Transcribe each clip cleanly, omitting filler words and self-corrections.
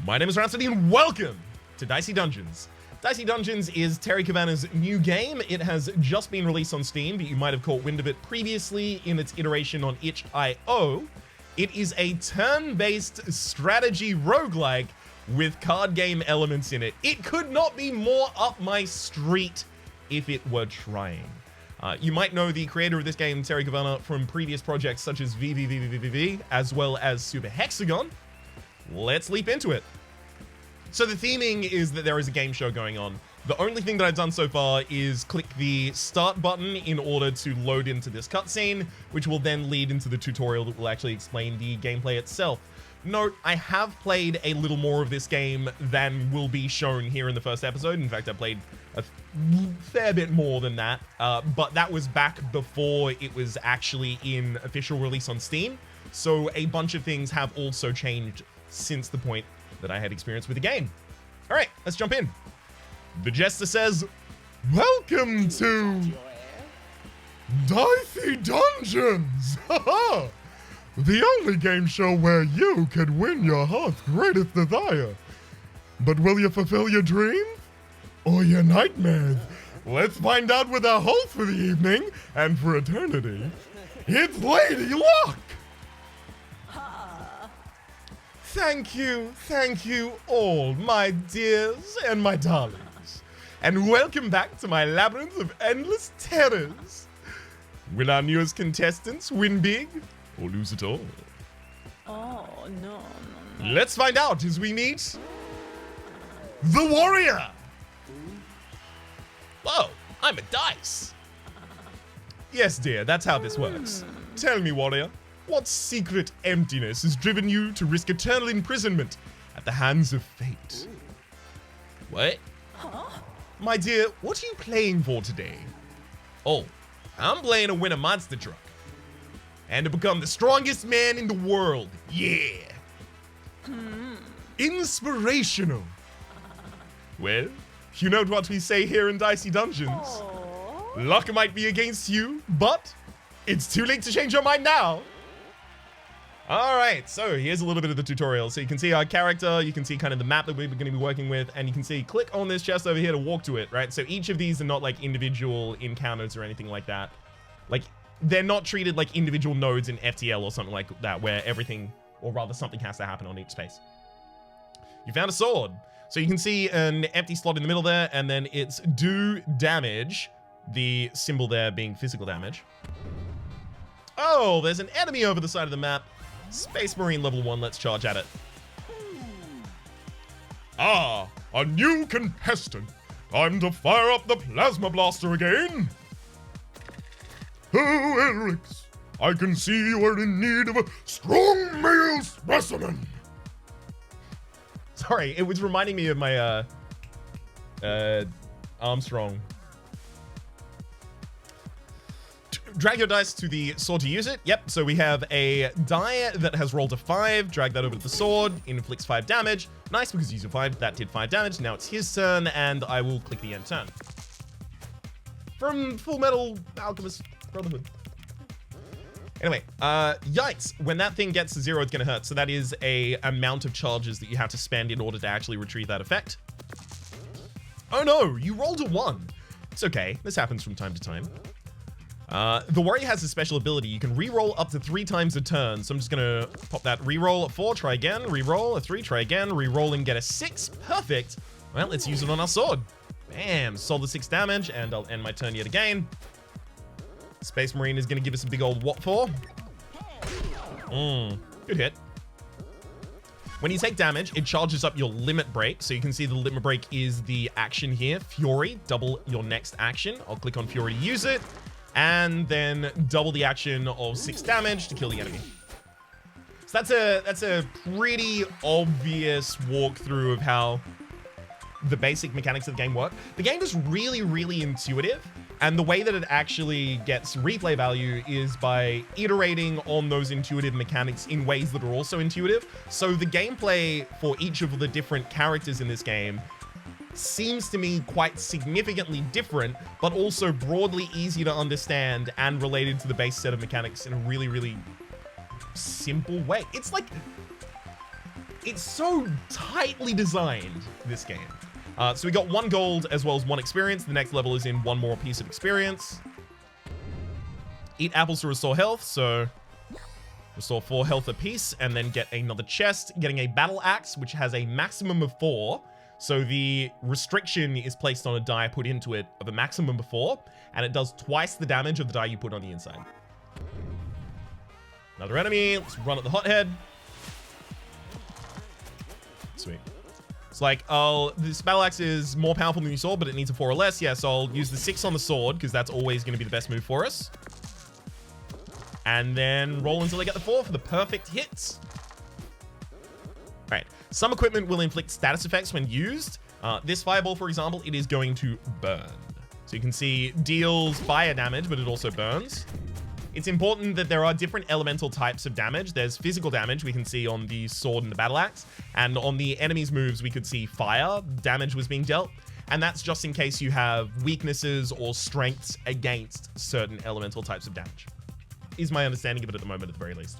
My name is Rhapsody and welcome to Dicey Dungeons. Dicey Dungeons is Terry Cavanagh's new game. It has just been released on Steam, but you might have caught wind of it previously in its iteration on itch.io. It is a turn-based strategy roguelike with card game elements in it. It could not be more up my street if it were trying. You might know the creator of this game, Terry Cavana, from previous projects such as VVVVVV, as well as Super Hexagon. Let's leap into it. So the theming is that there is a game show going on. The only thing that I've done so far is click the start button in order to load into this cutscene, which will then lead into the tutorial that will actually explain the gameplay itself. Note, I have played a little more of this game than will be shown here in the first episode. In fact, I played a fair bit more than that, but that was back before it was actually in official release on Steam. So a bunch of things have also changed since the point that I had experience with the game. All right, let's jump in. The Jester says, "Welcome to Dicey Dungeons! Haha! The only game show where you can win your heart's greatest desire. But will you fulfill your dreams? Or your nightmares? Let's find out with our host for the evening and for eternity. It's Lady Luck!" Thank you all, my dears and my darlings. And welcome back to my labyrinth of endless terrors. Will our newest contestants win big or lose it all? Oh, no. Let's find out as we meet the warrior. Whoa, I'm a dice. Yes, dear, that's how this works. Tell me, warrior, what secret emptiness has driven you to risk eternal imprisonment at the hands of fate? What? Huh? My dear, what are you playing for today? Oh, I'm playing to win a monster truck. And to become the strongest man in the world. Yeah. Inspirational. Well, you know what we say here in Dicey Dungeons. Aww. Luck might be against you, but it's too late to change your mind now. All right, so here's a little bit of the tutorial. So you can see our character, you can see kind of the map that we're going to be working with, and you can see click on this chest over here to walk to it, right? So each of these are not like individual encounters or anything like that. Like, they're not treated like individual nodes in FTL or something like that, where everything, or rather something has to happen on each space. You found a sword. So you can see an empty slot in the middle there, and then it's do damage, the symbol there being physical damage. Oh, there's an enemy over the side of the map. Space Marine level 1, let's charge at it. Ah, a new contestant. Time to fire up the plasma blaster again. Oh, Elrix, I can see you are in need of a strong male specimen. Sorry, it was reminding me of my, Armstrong. Drag your dice to the sword to use it. Yep, so we have a die that has rolled a 5. Drag that over to the sword. Inflicts 5 damage. Nice, because you used a 5. That did 5 damage. Now it's his turn, and I will click the end turn. From Full Metal Alchemist Brotherhood. Anyway, yikes. When that thing gets to 0, it's going to hurt. So that is a amount of charges that you have to spend in order to actually retrieve that effect. Oh no, you rolled a 1. It's okay. This happens from time to time. The warrior has a special ability. You can re-roll up to 3 times a turn. So I'm just gonna pop that re-roll at 4, try again, re-roll at 3, try again, re-roll and get a 6. Perfect. Well, let's use it on our sword. Bam, solid 6 damage, and I'll end my turn yet again. Space Marine is gonna give us a big old what for? Good hit. When you take damage, it charges up your limit break. So you can see the limit break is the action here. Fury, double your next action. I'll click on Fury to use it. And then double the action of 6 damage to kill the enemy. So that's a pretty obvious walkthrough of how the basic mechanics of the game work. The game is really, really intuitive, and the way that it actually gets replay value is by iterating on those intuitive mechanics in ways that are also intuitive. So the gameplay for each of the different characters in this game seems to me quite significantly different, but also broadly easy to understand and related to the base set of mechanics in a really, really simple way. It's like, It's so tightly designed, this game. So we got 1 gold as well as 1 experience. The next level is in 1 more piece of experience. Eat apples to restore health, so restore 4 health apiece, and then get another chest, getting a battle axe, which has a maximum of 4. So the restriction is placed on a die put into it of a maximum of 4, and it does twice the damage of the die you put on the inside. Another enemy. Let's run at the hothead. Sweet. It's like, oh, this battle axe is more powerful than you saw, but it needs a 4 or less. Yeah, so I'll use the 6 on the sword, because that's always going to be the best move for us. And then roll until I get the 4 for the perfect hits. All right. Some equipment will inflict status effects when used. This fireball, for example, it is going to burn. So you can see deals fire damage, but it also burns. It's important that there are different elemental types of damage. There's physical damage we can see on the sword and the battle axe. And on the enemy's moves, we could see fire damage was being dealt. And that's just in case you have weaknesses or strengths against certain elemental types of damage. Is my understanding of it at the moment, at the very least.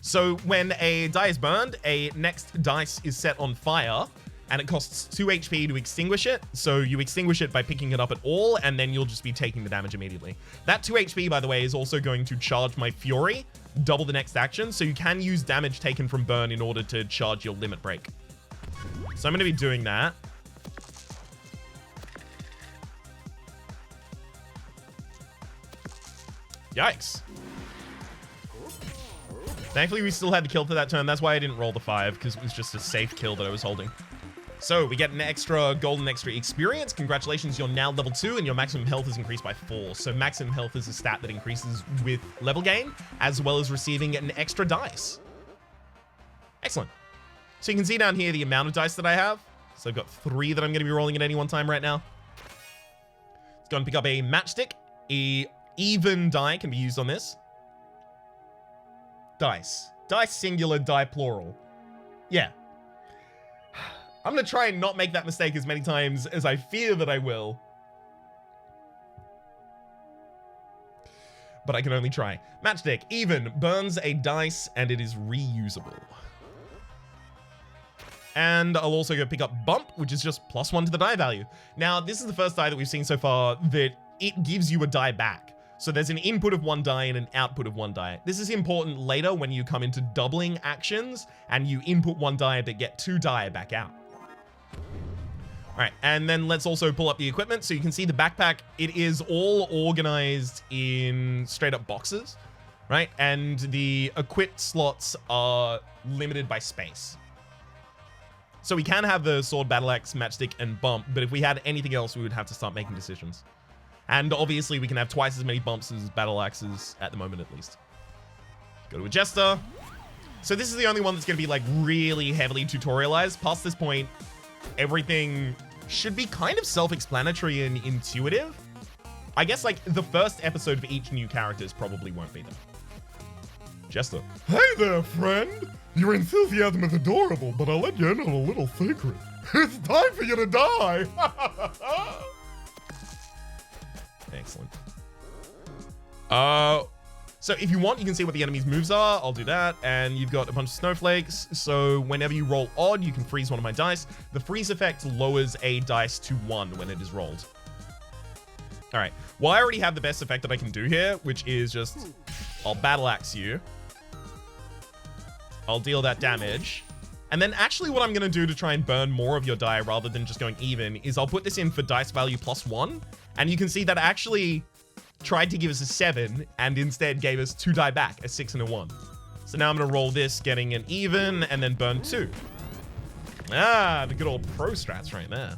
So when a die is burned, a next dice is set on fire, and it costs 2 HP to extinguish it. So you extinguish it by picking it up at all, and then you'll just be taking the damage immediately. That 2 HP, by the way, is also going to charge my Fury, double the next action, so you can use damage taken from burn in order to charge your limit break. So I'm going to be doing that. Yikes. Thankfully, we still had the kill for that turn. That's why I didn't roll the 5, because it was just a safe kill that I was holding. So we get an extra golden extra experience. Congratulations, you're now level 2, and your maximum health is increased by 4. So maximum health is a stat that increases with level gain, as well as receiving an extra dice. Excellent. So you can see down here the amount of dice that I have. So I've got 3 that I'm going to be rolling at any one time right now. Let's go and pick up a matchstick. A even die can be used on this. Dice. Dice singular, die plural. Yeah. I'm going to try and not make that mistake as many times as I fear that I will. But I can only try. Matchstick. Even. Burns a dice and it is reusable. And I'll also go pick up Bump, which is just +1 to the die value. Now, this is the first die that we've seen so far that it gives you a die back. So there's an input of 1 die and an output of 1 die. This is important later when you come into doubling actions and you input 1 die but get 2 die back out. All right, and then let's also pull up the equipment. So you can see the backpack, it is all organized in straight up boxes, right? And the equip slots are limited by space. So we can have the sword, battle axe, matchstick, and bump, but if we had anything else, we would have to start making decisions. And obviously we can have twice as many bumps as battle axes at the moment, at least. Go to a jester. So this is the only one that's going to be like really heavily tutorialized. Past this point, everything should be kind of self-explanatory and intuitive. I guess like the first episode of each new character probably won't be there. Jester. Hey there, friend. Your enthusiasm is adorable, but I'll let you in on a little secret. It's time for you to die. Excellent. So if you want, you can see what the enemy's moves are. I'll do that. And you've got a bunch of snowflakes. So whenever you roll odd, you can freeze one of my dice. The freeze effect lowers a dice to 1 when it is rolled. All right. Well, I already have the best effect that I can do here, which is just, I'll battle axe you. I'll deal that damage. And then actually what I'm going to do to try and burn more of your die rather than just going even is I'll put this in for dice value +1. And you can see that actually tried to give us a 7 and instead gave us 2 die back, a 6 and a 1. So now I'm going to roll this, getting an even, and then burn 2. Ah, the good old pro strats right there.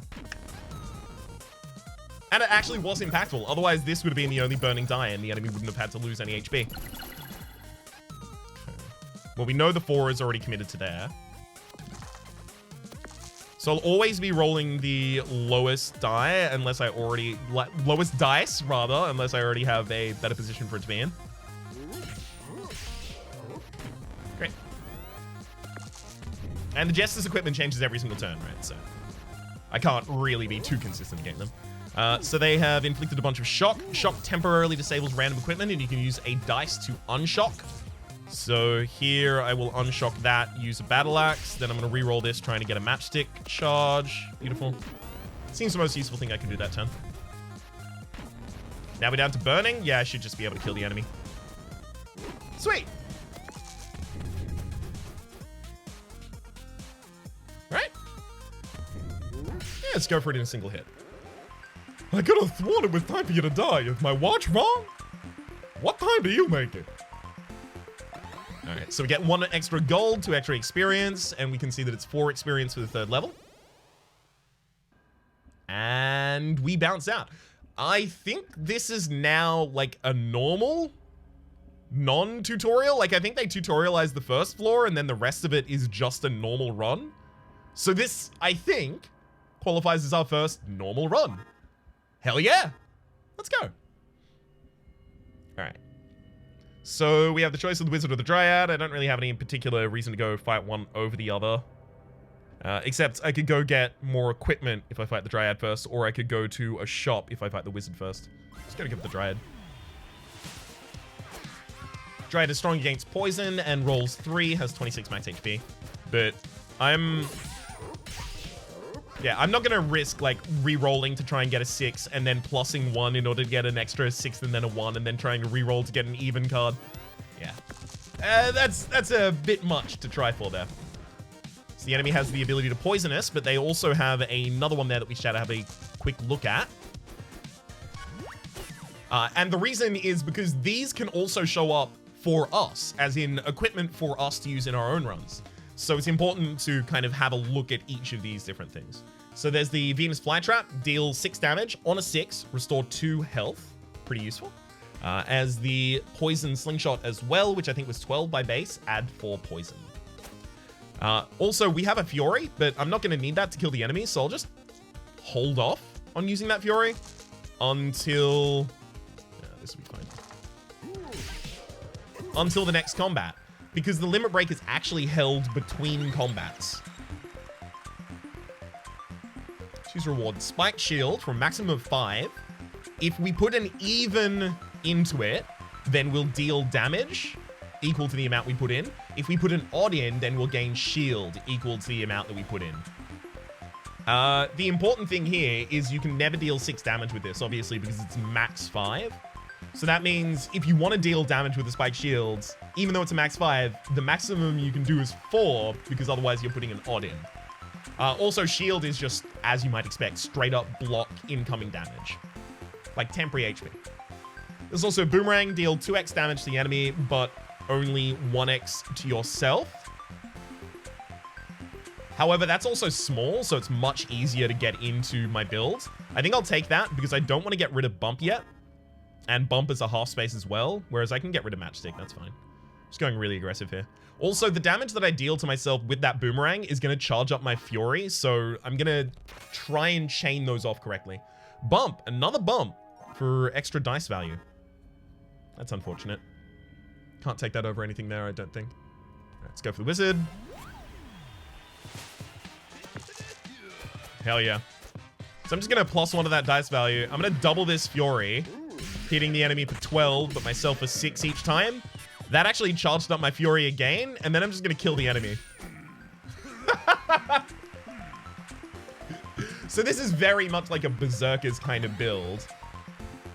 And it actually was impactful. Otherwise, this would have been the only burning die and the enemy wouldn't have had to lose any HP. Okay. Well, we know the 4 is already committed to there. So I'll always be rolling the lowest die unless I already... lowest dice, rather, unless I already have a better position for it to be in. Great. And the Jester's equipment changes every single turn, right? So I can't really be too consistent against them. So they have inflicted a bunch of shock. Shock temporarily disables random equipment, and you can use a dice to unshock. So here I will unshock that, use a battle axe. Then I'm going to re-roll this, trying to get a matchstick charge. Beautiful. Seems the most useful thing I can do that turn. Now we're down to burning. Yeah, I should just be able to kill the enemy. Sweet. Right? Yeah, let's go for it in a single hit. I could have sworn it was time for you to die. Is my watch wrong? What time do you make it? Alright, so we get 1 extra gold, 2 extra experience, and we can see that it's 4 experience for the 3rd level. And we bounce out. I think this is now like a normal non-tutorial. Like, I think they tutorialized the first floor and then the rest of it is just a normal run. So this, I think, qualifies as our first normal run. Hell yeah. Let's go. Alright. So we have the choice of the Wizard or the Dryad. I don't really have any particular reason to go fight one over the other. Except I could go get more equipment if I fight the Dryad first, or I could go to a shop if I fight the Wizard first. Just gonna give it the Dryad. Dryad is strong against poison and rolls 3, has 26 max HP. But yeah, I'm not gonna risk like re-rolling to try and get a 6 and then plussing 1 in order to get an extra 6 and then a 1 and then trying to re-roll to get an even card. Yeah. That's a bit much to try for there. So the enemy has the ability to poison us, but they also have another one there that we should have a quick look at. And the reason is because these can also show up for us, as in equipment for us to use in our own runs. So it's important to kind of have a look at each of these different things. So there's the Venus Flytrap, deal 6 damage on a 6, restore 2 health. Pretty useful. As the Poison Slingshot as well, which I think was 12 by base, add 4 poison. Also, we have a Fury, but I'm not going to need that to kill the enemy, so I'll just hold off on using that Fury until... this will be fine. Until the next combat, because the Limit Break is actually held between combats. Choose reward. Spiked Shield for a maximum of 5. If we put an even into it, then we'll deal damage equal to the amount we put in. If we put an odd in, then we'll gain shield equal to the amount that we put in. The important thing here is you can never deal 6 damage with this, obviously, because it's max 5. So that means if you want to deal damage with the spiked shields, even though it's a max 5, the maximum you can do is 4, because otherwise you're putting an odd in. Also, shield is just, as you might expect, straight up block incoming damage. Like temporary HP. There's also Boomerang, deal 2x damage to the enemy, but only 1x to yourself. However, that's also small, so it's much easier to get into my build. I think I'll take that because I don't want to get rid of Bump yet. And Bump is a half space as well, whereas I can get rid of Matchstick, that's fine. Just going really aggressive here. Also, the damage that I deal to myself with that Boomerang is going to charge up my Fury, so I'm going to try and chain those off correctly. Bump, another bump for extra dice value. That's unfortunate. Can't take that over anything there, I don't think. Right, let's go for the Wizard. Hell yeah. So I'm just going to +1 of that dice value. I'm going to double this Fury, hitting the enemy for 12, but myself for 6 each time. That actually charged up my Fury again, and then I'm just going to kill the enemy. So this is very much like a Berserker's kind of build.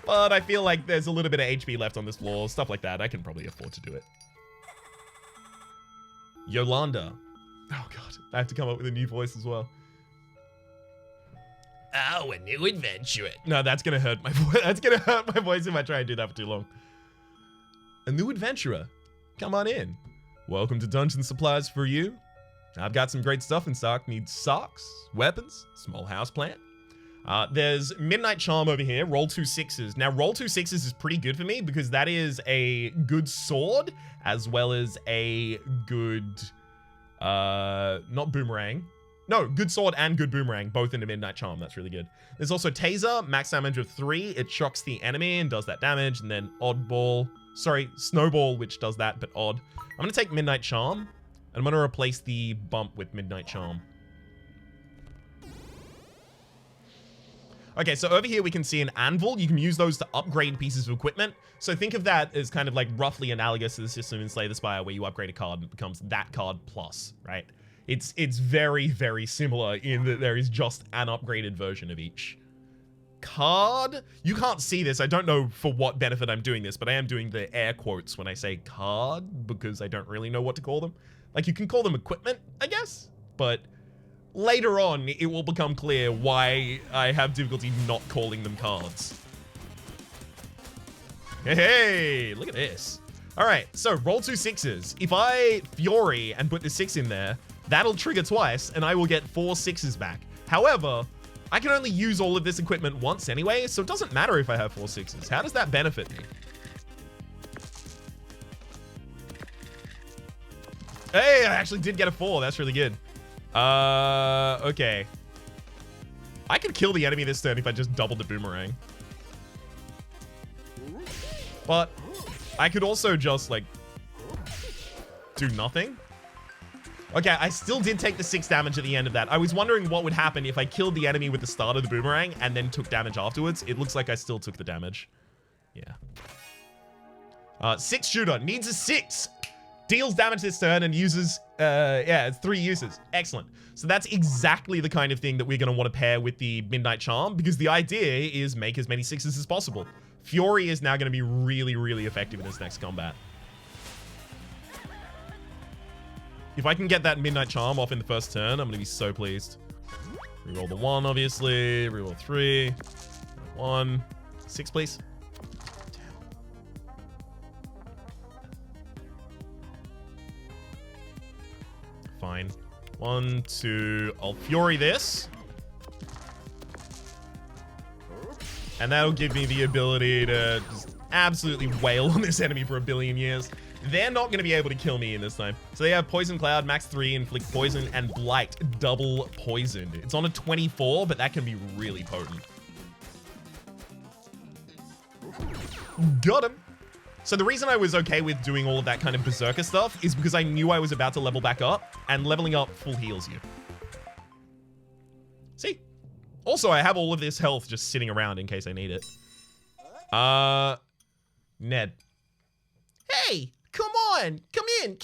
But I feel like there's a little bit of HP left on this floor, stuff like that. I can probably afford to do it. Yolanda. Oh god, I have to come up with a new voice as well. Oh, a new adventure. No, that's gonna hurt my voice. That's gonna hurt my voice if I try and do that for too long. A new adventurer. Come on in. Welcome to Dungeon Supplies for you. I've got some great stuff in stock. Need socks, weapons, small house plant. There's Midnight Charm over here. Roll 2 6s. Now, roll 2 6s is pretty good for me because that is a good sword as well as a good, not boomerang. No, good sword and good boomerang, both into Midnight Charm. That's really good. There's also Taser, max damage of 3. It shocks the enemy and does that damage. And then Snowball, which does that, but odd. I'm going to take Midnight Charm, and I'm going to replace the bump with Midnight Charm. Okay, so over here we can see an anvil. You can use those to upgrade pieces of equipment. So think of that as kind of like roughly analogous to the system in Slay the Spire where you upgrade a card and it becomes that card plus, right? It's very, very similar in that there is just an upgraded version of each card. You can't see this. I don't know for what benefit I'm doing this, but I am doing the air quotes when I say card because I don't really know what to call them. Like, you can call them equipment, I guess, but later on, it will become clear why I have difficulty not calling them cards. Hey, look at this. All right, so roll 2 6s. If I Fury and put the 6 in there, that'll trigger twice, and I will get 4 6s back. However, I can only use all of this equipment once anyway, so it doesn't matter if I have 4 6s. How does that benefit me? Hey, I actually did get a 4. That's really good. Okay. I could kill the enemy this turn if I just doubled the boomerang. But I could also just, like, do nothing. Okay, I still did take the 6 damage at the end of that. I was wondering what would happen if I killed the enemy with the start of the boomerang and then took damage afterwards. It looks like I still took the damage. Yeah. 6 shooter. Needs a 6. Deals damage this turn and uses, yeah, it's 3 uses. Excellent. So that's exactly the kind of thing that we're going to want to pair with the Midnight Charm, because the idea is make as many 6s as possible. Fury is now going to be really, really effective in this next combat. If I can get that Midnight Charm off in the first turn, I'm going to be so pleased. Reroll the 1, obviously. Reroll 3. 1. 6, please. Fine. 1, 2. I'll Fury this. And that'll give me the ability to just absolutely wail on this enemy for a billion years. They're not going to be able to kill me in this time. So they have Poison Cloud, max 3, inflict poison, and Blight, double poisoned. It's on a 24, but that can be really potent. Got him. So the reason I was okay with doing all of that kind of berserker stuff is because I knew I was about to level back up, and leveling up full heals you. See? Also, I have all of this health just sitting around in case I need it. Ned. Hey, come on. Come in. I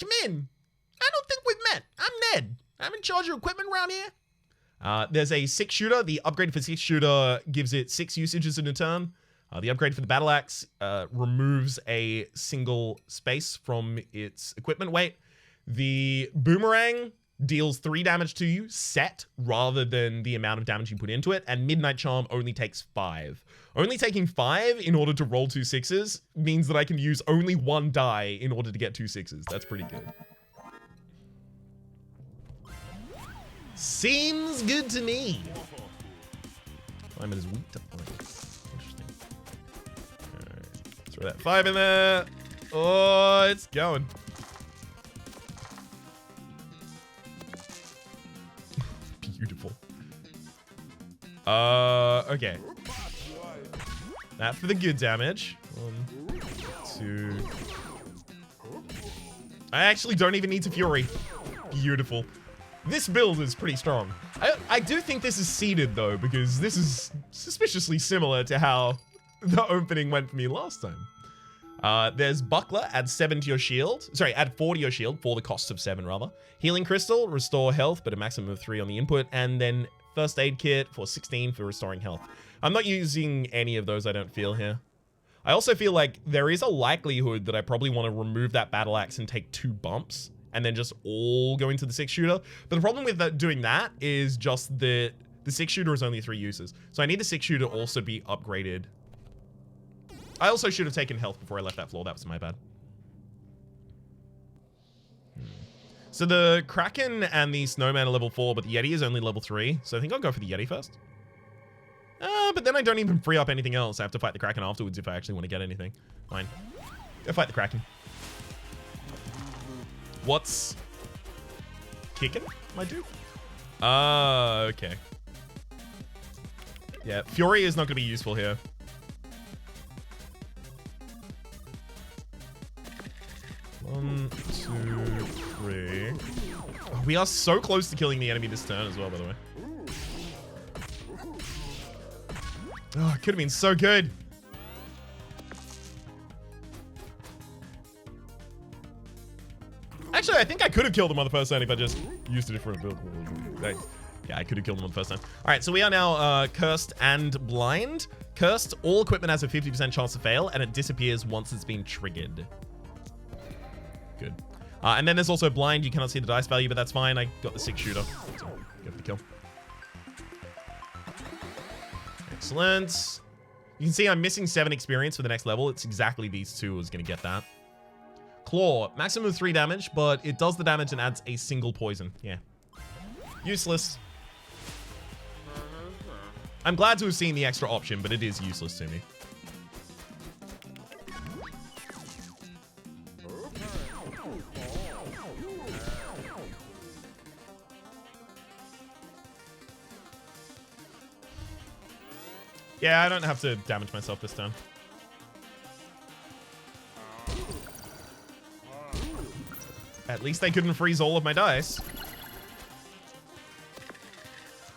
don't think we've met. I'm Ned. I'm in charge of equipment around here. There's a 6 shooter. The upgrade for 6 shooter gives it 6 usages in a turn. The upgrade for the battle axe removes a single space from its equipment weight. The boomerang deals 3 damage to you set rather than the amount of damage you put into it, and Midnight Charm only takes 5. Only taking 5 in order to roll 2 6s means that I can use only 1 die in order to get 2 6s. That's pretty good. Seems good to me. Climate is weak to points. Interesting. Alright. Throw that 5 in there. Oh, it's going. Beautiful. Okay. That for the good damage. 1, 2. I actually don't even need to Fury. Beautiful. This build is pretty strong. I do think this is seeded though, because this is suspiciously similar to how the opening went for me last time. There's Buckler, add 7 to your shield. Sorry, add 4 to your shield for the cost of 7 rather. Healing Crystal, restore health, but a maximum of 3 on the input. And then First Aid Kit for 16 for restoring health. I'm not using any of those, I don't feel here. I also feel like there is a likelihood that I probably want to remove that battle axe and take 2 bumps and then just all go into the 6 shooter. But the problem with doing that is just that the 6 shooter is only 3 uses. So I need the 6 shooter also be upgraded. I also should have taken health before I left that floor. That was my bad. So the Kraken and the Snowman are level 4, but the Yeti is only level 3. So I think I'll go for the Yeti first. But then I don't even free up anything else. I have to fight the Kraken afterwards if I actually want to get anything. Fine. Go fight the Kraken. What's kicking, my dude? Okay. Yeah, Fury is not going to be useful here. One, 2, 3. Oh, we are so close to killing the enemy this turn as well, by the way. Oh, it could have been so good. Actually, I think I could have killed him on the first turn if I just used a different build. Yeah, I could have killed him on the first turn. All right, so we are now cursed and blind. Cursed, all equipment has a 50% chance to fail, and it disappears once it's been triggered. Good. And then there's also blind. You cannot see the dice value, but that's fine. I got the 6-shooter. So go for the kill. Excellent. You can see I'm missing 7 experience for the next level. It's exactly these two who's going to get that. Claw, maximum 3 damage, but it does the damage and adds a single poison. Yeah. Useless. I'm glad to have seen the extra option, but it is useless to me. Yeah, I don't have to damage myself this time. At least they couldn't freeze all of my dice.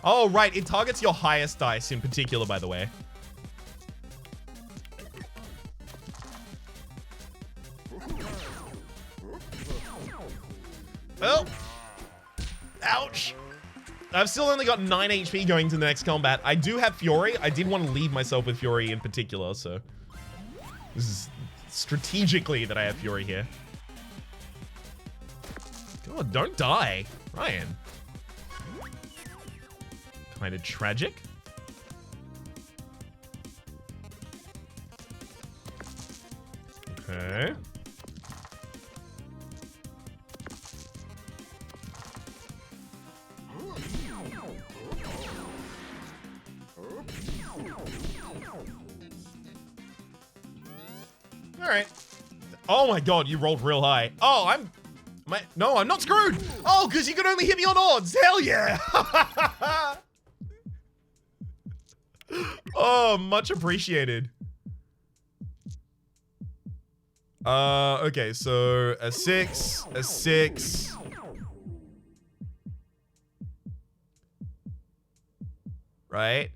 Oh, right. It targets your highest dice in particular, by the way. Oh. Ouch. I've still only got 9 HP going to the next combat. I do have Fury. I did want to leave myself with Fury in particular, so... This is strategically that I have Fury here. God, don't die. Ryan. Kind of tragic. Okay. All right. Oh my God, you rolled real high. Oh, no, I'm not screwed. Oh, because you can only hit me on odds. Hell yeah. Oh, much appreciated. Okay, so a 6, a 6. Right?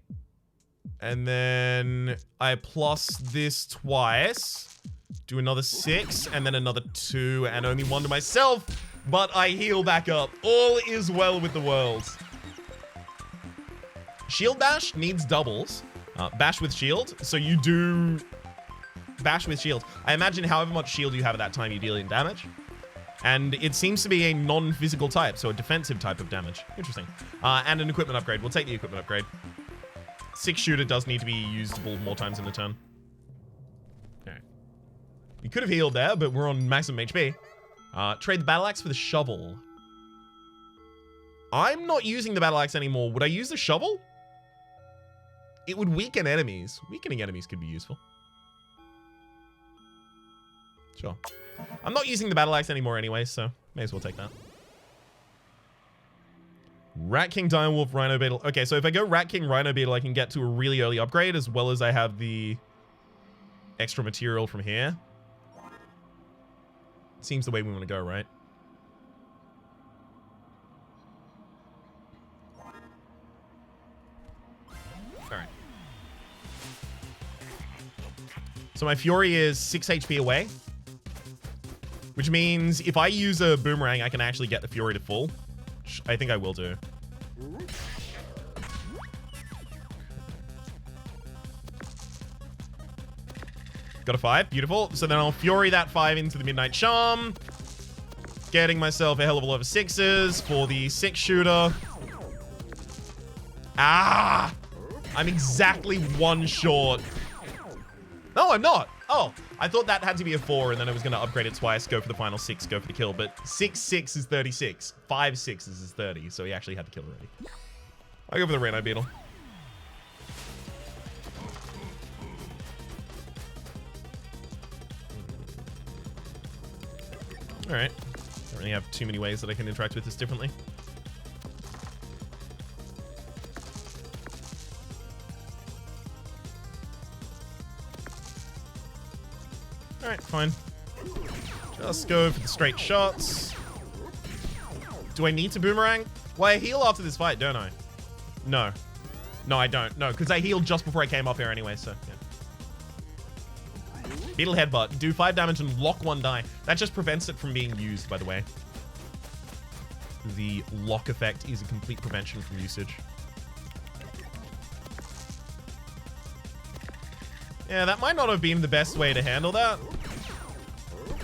And then I plus this twice. Do another 6, and then another 2, and only 1 to myself. But I heal back up. All is well with the world. Shield bash needs doubles. Bash with shield. So you do bash with shield. I imagine however much shield you have at that time, you deal in damage. And it seems to be a non-physical type, so a defensive type of damage. Interesting. And an equipment upgrade. We'll take the equipment upgrade. 6-shooter does need to be usable more times in a turn. Okay. We could have healed there, but we're on maximum HP. Trade the battle axe for the shovel. I'm not using the battle axe anymore. Would I use the shovel? It would weaken enemies. Weakening enemies could be useful. Sure. I'm not using the battle axe anymore anyway, so may as well take that. Rat King, Direwolf, Rhino Beetle. Okay, so if I go Rat King, Rhino Beetle, I can get to a really early upgrade, as well as I have the extra material from here. Seems the way we want to go, right? Alright. So my Fury is 6 HP away. Which means if I use a boomerang, I can actually get the Fury to full. Which I think I will do. Got a 5. Beautiful. So then I'll Fury that 5 into the Midnight Charm. Getting myself a hell of a lot of 6s for the 6-shooter. Ah! I'm exactly 1 short. No, I'm not. Oh, I thought that had to be a 4, and then I was going to upgrade it twice, go for the final 6, go for the kill. But 6/6 is 36. 5/6 is 30, so he actually had the kill already. I'll go for the Rhino Beetle. Alright. Don't really have too many ways that I can interact with this differently. Alright, fine. Just go for the straight shots. Do I need to boomerang? Well, I heal after this fight, don't I? No. No, I don't. No, because I healed just before I came up here anyway, so yeah. Beetle Headbutt. Do 5 damage and lock 1 die. That just prevents it from being used, by the way. The lock effect is a complete prevention from usage. Yeah, that might not have been the best way to handle that.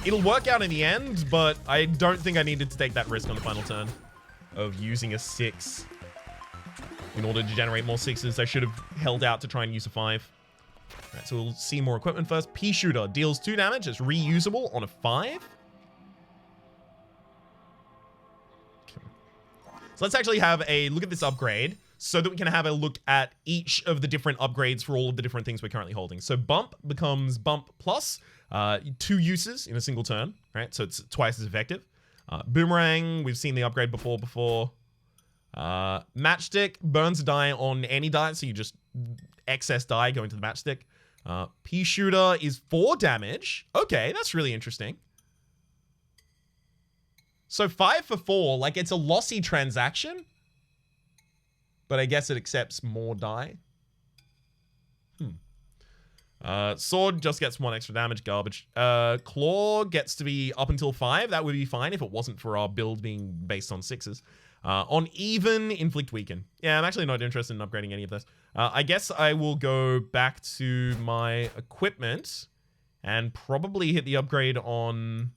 It'll work out in the end, but I don't think I needed to take that risk on the final turn of using a 6. In order to generate more 6s, I should have held out to try and use a 5. Alright, so we'll see more equipment first. Pea Shooter deals 2 damage. It's reusable on a 5. Okay. So let's actually have a look at this upgrade so that we can have a look at each of the different upgrades for all of the different things we're currently holding. So Bump becomes Bump Plus. 2 uses in a single turn, right? So it's twice as effective. Boomerang, we've seen the upgrade before. Matchstick burns a die on any die, so you just excess die going to the matchstick. Pea Shooter is 4 damage. Okay, that's really interesting. So 5 for 4, like it's a lossy transaction, but I guess it accepts more die. Sword just gets 1 extra damage, garbage. Claw gets to be up until 5. That would be fine if it wasn't for our build being based on 6s. On even, inflict weaken. Yeah, I'm actually not interested in upgrading any of this. I guess I will go back to my equipment and probably hit the upgrade on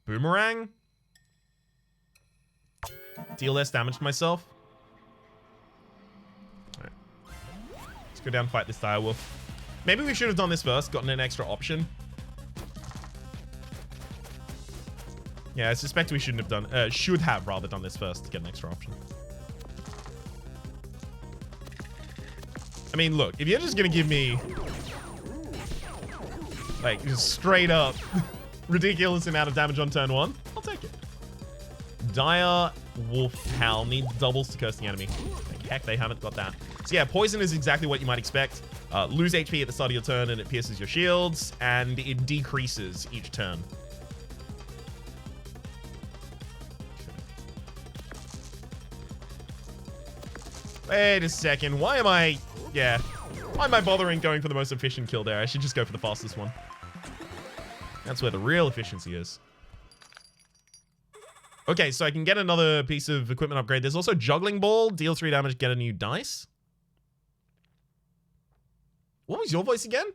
Boomerang. Deal less damage to myself. Alright. Let's go down and fight this dire wolf. Maybe we should have done this first, gotten an extra option. Yeah, I suspect we shouldn't have done, should have rather done this first to get an extra option. I mean, look, if you're just gonna give me, like, just straight up ridiculous amount of damage on turn 1, I'll take it. Dire Wolf Howl needs doubles to curse the enemy. Like, heck, they haven't got that. So yeah, poison is exactly what you might expect. Lose HP at the start of your turn and it pierces your shields, and it decreases each turn. Wait a second, why am I bothering going for the most efficient kill there? I should just go for the fastest one. That's where the real efficiency is. Okay, so I can get another piece of equipment upgrade. There's also Juggling Ball, deal 3 damage, get a new dice. What was your voice again?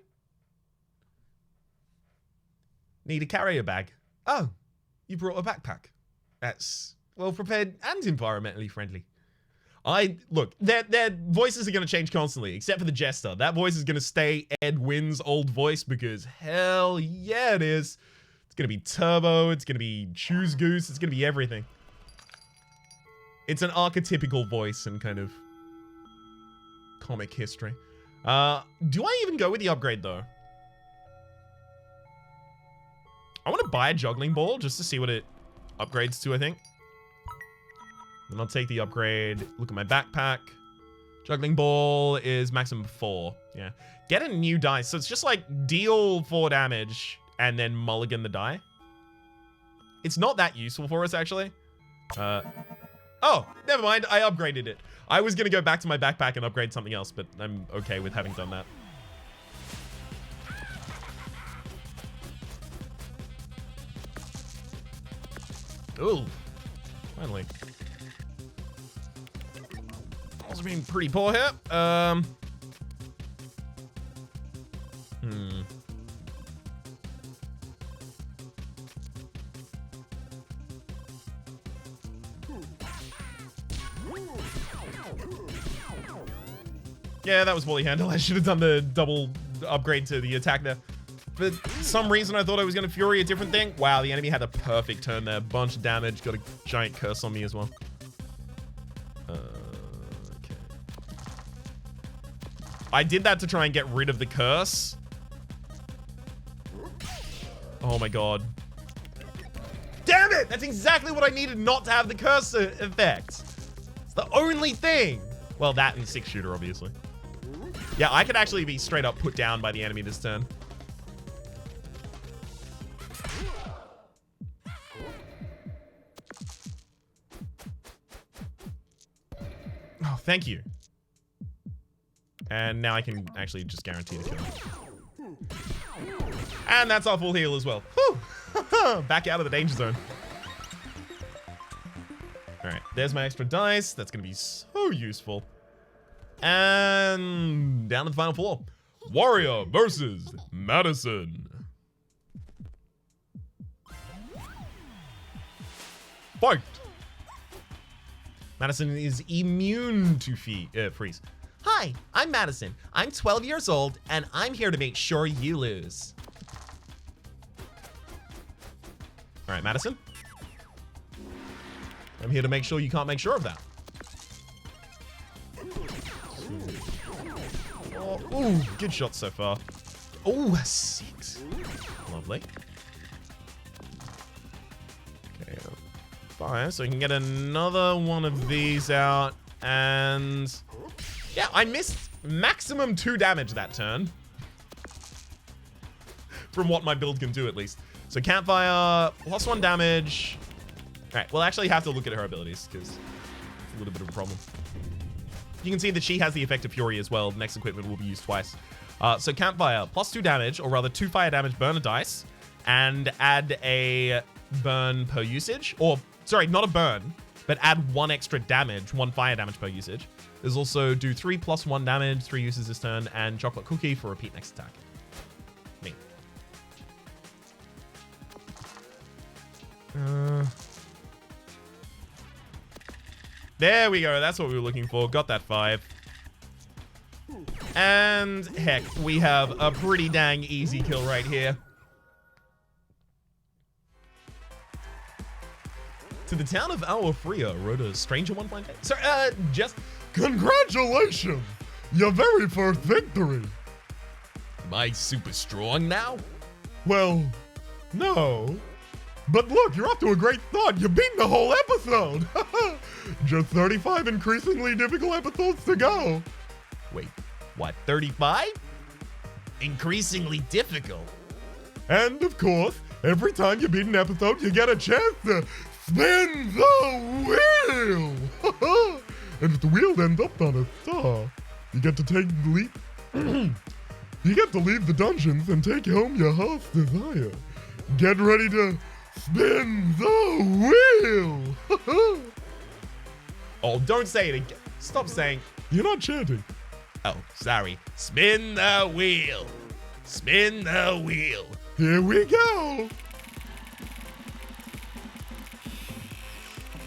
Need a carrier bag. Oh, you brought a backpack. That's well prepared and environmentally friendly. Look, their voices are going to change constantly, except for the Jester. That voice is going to stay Ed Wynn's old voice because hell yeah it is. It's going to be turbo, it's going to be choose goose, it's going to be everything. It's an archetypical voice in kind of comic history. Do I even go with the upgrade though? I want to buy a Juggling Ball just to see what it upgrades to, I think. Then I'll take the upgrade. Look at my backpack. Juggling Ball is maximum 4. Yeah. Get a new dice. So it's just like deal 4 damage and then mulligan the die. It's not that useful for us, actually. Oh, never mind. I upgraded it. I was going to go back to my backpack and upgrade something else, but I'm okay with having done that. Ooh. Finally. Also being pretty poor here. Yeah, that was poorly handled. I should have done the double upgrade to the attack there. For some reason, I thought I was going to Fury a different thing. Wow, the enemy had a perfect turn there. Bunch of damage. Got a giant curse on me as well. Okay. I did that to try and get rid of the curse. Oh my god. Damn it! That's exactly what I needed not to have the curse effect. It's the only thing. Well, that and 6-shooter, obviously. Yeah, I could actually be straight up put down by the enemy this turn. Oh, thank you. And now I can actually just guarantee the kill. And that's our full heal as well. Whew. Back out of the danger zone. Alright, there's my extra dice. That's going to be so useful. And down to the final floor. Warrior versus Madison. Fight! Madison is immune to freeze. Hi, I'm Madison. I'm 12 years old, and I'm here to make sure you lose. All right, Madison. I'm here to make sure you can't make sure of that. Oh, ooh, good shot so far. Oh, 6. Lovely. Okay, 5. So we can get another one of these out. And yeah, I missed maximum 2 damage that turn. From what my build can do, at least. So campfire, +1 damage. All right, we'll actually have to look at her abilities because it's a little bit of a problem. You can see that she has the effect of Fury as well. Next equipment will be used twice. So campfire, +2 damage, or rather 2 fire damage, burn a dice, and add a burn per usage. Or, sorry, not a burn, but add 1 extra damage, 1 fire damage per usage. There's also do 3 + 1 damage, 3 uses this turn, and chocolate cookie for repeat next attack. Me. There we go. That's what we were looking for. Got that 5. And heck, we have a pretty dang easy kill right here. To the town of Alwafria rode a stranger one fine day. Sorry, just Congratulations! Your very first victory! am I super strong now? Well, no. But look, you're off to a great start. You beat the whole episode. Just 35 increasingly difficult episodes to go. Wait, what, 35? Increasingly difficult. And of course, every time you beat an episode, you get a chance to spin the wheel. And if the wheel ends up on a star, you get to take the leap. You get to leave the dungeons and take home your heart's desire. Get ready to spin the wheel. Oh, don't say it again. Stop saying. You're not chanting. Oh, sorry. Spin the wheel. Spin the wheel. Here we go.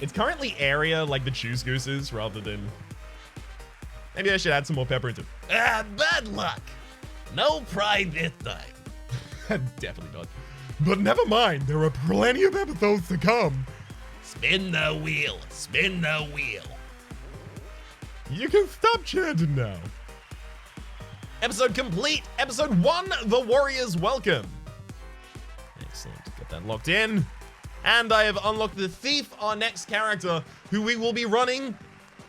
It's currently area like the Choose Gooses rather than... Maybe I should add some more pepper into it. Bad luck. No pride this time. Definitely not. But never mind, there are plenty of episodes to come. Spin the wheel. Spin the wheel. You can stop chanting now. Episode complete. Episode 1, The Warriors Welcome. Excellent. Got that locked in. And I have unlocked the Thief, our next character, who we will be running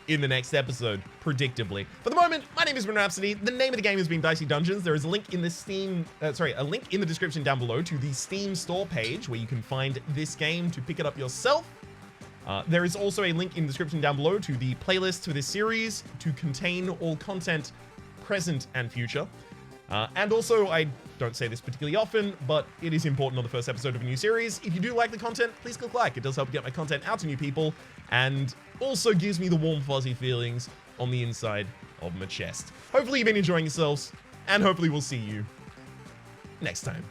in the next episode, predictably. For the moment, my name is Rhapsody. The name of the game has been Dicey Dungeons. There is a link in the a link in the description down below to the Steam store page where you can find this game to pick it up yourself. There is also a link in the description down below to the playlist for this series to contain all content present and future. And also, I don't say this particularly often, but it is important on the first episode of a new series. If you do like the content, please click like. It does help get my content out to new people and also gives me the warm, fuzzy feelings on the inside of my chest. Hopefully you've been enjoying yourselves, and hopefully we'll see you next time.